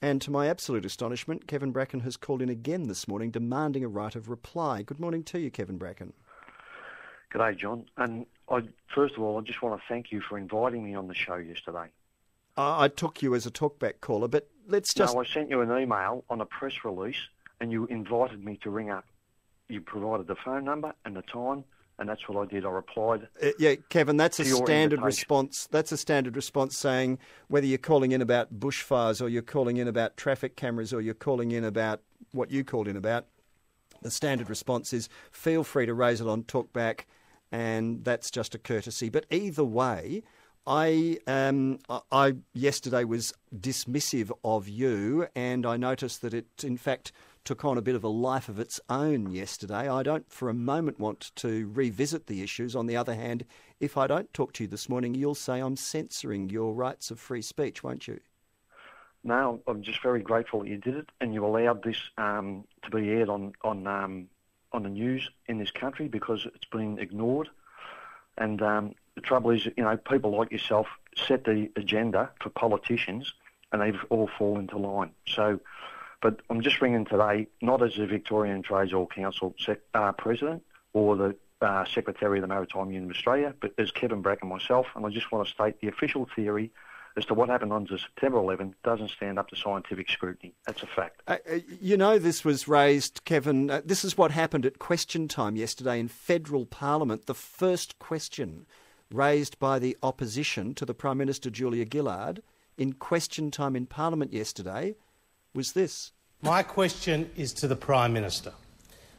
And to my absolute astonishment, Kevin Bracken has called in again this morning demanding a right of reply. Good morning to you, Kevin Bracken. G'day, John. And first of all, I just want to thank you for inviting me on the show yesterday. I took you as a talkback caller, but let's just... No, I sent you an email on a press release and you invited me to ring up. You provided the phone number and the time, and that's what I did. I replied. Yeah, Kevin, that's a standard invitation. response. That's a standard response saying whether you're calling in about bushfires or you're calling in about traffic cameras or you're calling in about what you called in about, the standard response is feel free to raise it on talkback, and that's just a courtesy. But either way, I yesterday was dismissive of you, and I noticed that it, in fact, took on a bit of a life of its own yesterday. I don't for a moment want to revisit the issues. On the other hand, if I don't talk to you this morning, you'll say I'm censoring your rights of free speech, won't you? No, I'm just very grateful that you did it, and you allowed this to be aired on the news in this country, because it's been ignored. And the trouble is, you know, people like yourself set the agenda for politicians, and they've all fallen into line. So, but I'm just ringing today, not as the Victorian Trades Hall Council President or the Secretary of the Maritime Union of Australia, but as Kevin Bracken myself, and I just want to state the official theory as to what happened on September 11 doesn't stand up to scientific scrutiny. That's a fact. You know, this was raised, Kevin, this is what happened at question time yesterday in federal parliament. The first question raised by the opposition to the Prime Minister Gillard in question time in parliament yesterday was this. My question is to the Prime Minister.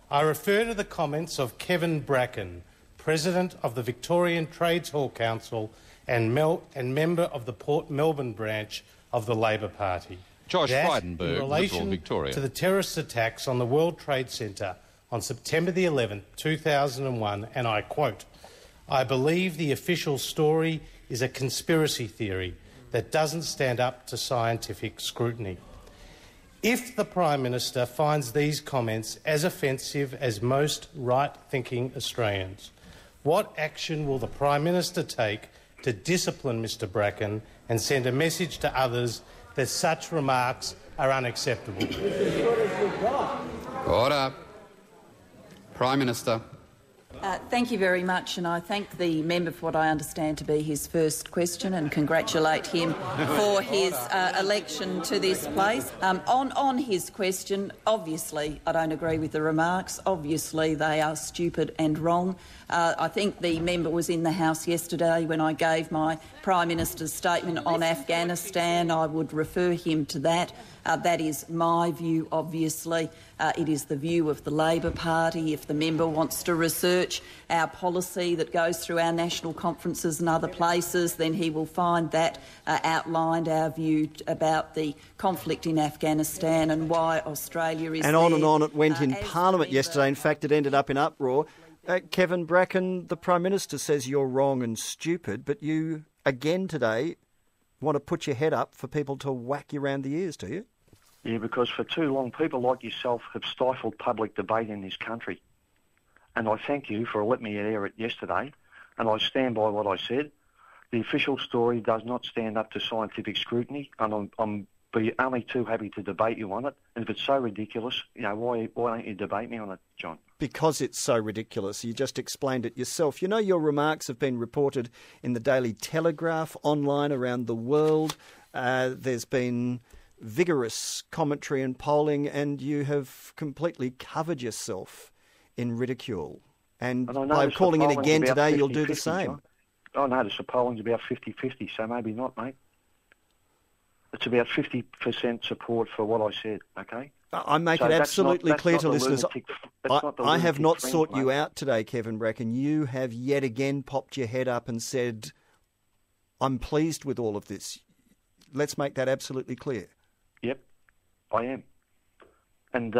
I refer to the comments of Kevin Bracken, President of the Victorian Trades Hall Council and member of the Port Melbourne branch of the Labor Party. Josh Frydenberg, in relation Victoria. to the terrorist attacks on the World Trade Centre on September the 11th, 2001, and I quote, "I believe the official story is a conspiracy theory that doesn't stand up to scientific scrutiny." If the Prime Minister finds these comments as offensive as most right-thinking Australians, what action will the Prime Minister take to discipline Mr Bracken and send a message to others that such remarks are unacceptable? Order. Prime Minister. Thank you very much, and I thank the member for what I understand to be his first question and congratulate him for his election to this place. On his question, obviously I don't agree with the remarks. Obviously they are stupid and wrong. I think the member was in the House yesterday when I gave my Prime Minister's statement on Afghanistan. I would refer him to that. That is my view, obviously. It is the view of the Labor Party. If the member wants to research our policy that goes through our national conferences and other places, then he will find that outlined our view about the conflict in Afghanistan and why Australia is and there. On it went in Parliament yesterday. In fact, it ended up in uproar. Kevin Bracken, the Prime Minister says you're wrong and stupid, but you, again today, want to put your head up for people to whack you around the ears, do you? Yeah, because for too long, people like yourself have stifled public debate in this country. And I thank you for letting me air it yesterday, and I stand by what I said. The official story does not stand up to scientific scrutiny, and I'm be only too happy to debate you on it. And if it's so ridiculous, you know, why don't you debate me on it, John? Because it's so ridiculous. You just explained it yourself. You know, your remarks have been reported in the Daily Telegraph, online around the world. There's been vigorous commentary and polling, and you have completely covered yourself in ridicule. And by calling in again today, you'll do the same. I notice the polling's about 50-50, so maybe not, mate. It's about 50% support for what I said, okay? I make it absolutely clear to listeners, I have not sought you out today, Kevin Bracken. You have yet again popped your head up and said, I'm pleased with all of this. Let's make that absolutely clear. Yep, I am. And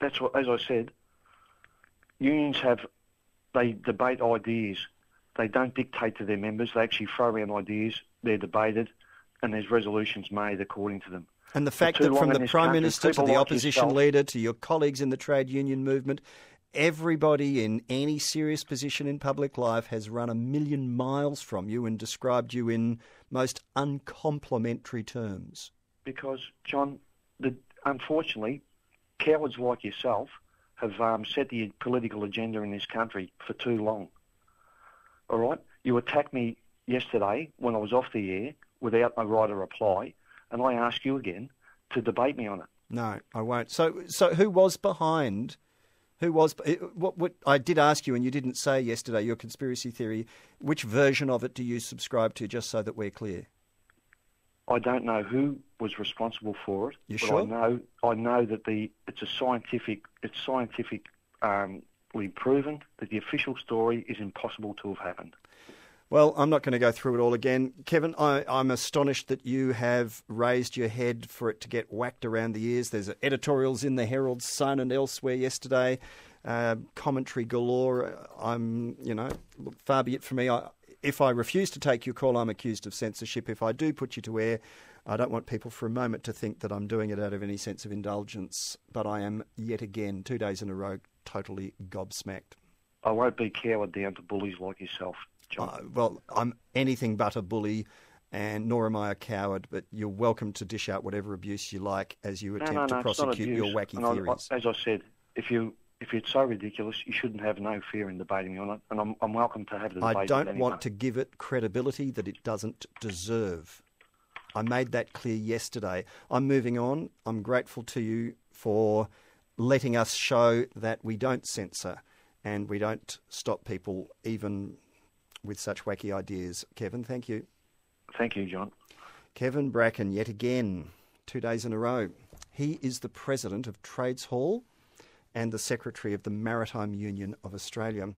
that's what, as I said, unions they debate ideas. They don't dictate to their members. They actually throw around ideas. They're debated, and there's resolutions made according to them. And the fact that from the Prime Minister to the opposition leader to your colleagues in the trade union movement, everybody in any serious position in public life has run a million miles from you and described you in most uncomplimentary terms. because, John, unfortunately, cowards like yourself have set the political agenda in this country for too long. All right? You attacked me yesterday when I was off the air without my right of reply, and I ask you again to debate me on it. No, I won't. So who was behind? What I did ask you, and you didn't say yesterday, your conspiracy theory. Which version of it do you subscribe to, just so that we're clear? I don't know who was responsible for it. You but sure? I know that it's scientifically proven that the official story is impossible to have happened. Well, I'm not going to go through it all again. Kevin, I'm astonished that you have raised your head for it to get whacked around the ears. There's editorials in the Herald Sun and elsewhere yesterday, commentary galore. Look, far be it from me. If I refuse to take your call, I'm accused of censorship. If I do put you to air, I don't want people for a moment to think that I'm doing it out of any sense of indulgence. But I am, yet again, 2 days in a row, totally gobsmacked. I won't be cowed down to bullies like yourself, John. Well, I'm anything but a bully, and nor am I a coward, but you're welcome to dish out whatever abuse you like as you attempt to prosecute your wacky theories. As I said, if it's so ridiculous, you shouldn't have no fear in debating me on it, and I'm welcome to have the debate. I don't want to give it credibility that it doesn't deserve. I made that clear yesterday. I'm moving on. I'm grateful to you for letting us show that we don't censor and we don't stop people even with such wacky ideas. Kevin, thank you. Thank you, John. Kevin Bracken, yet again, 2 days in a row. He is the president of Trades Hall and the secretary of the Maritime Union of Australia.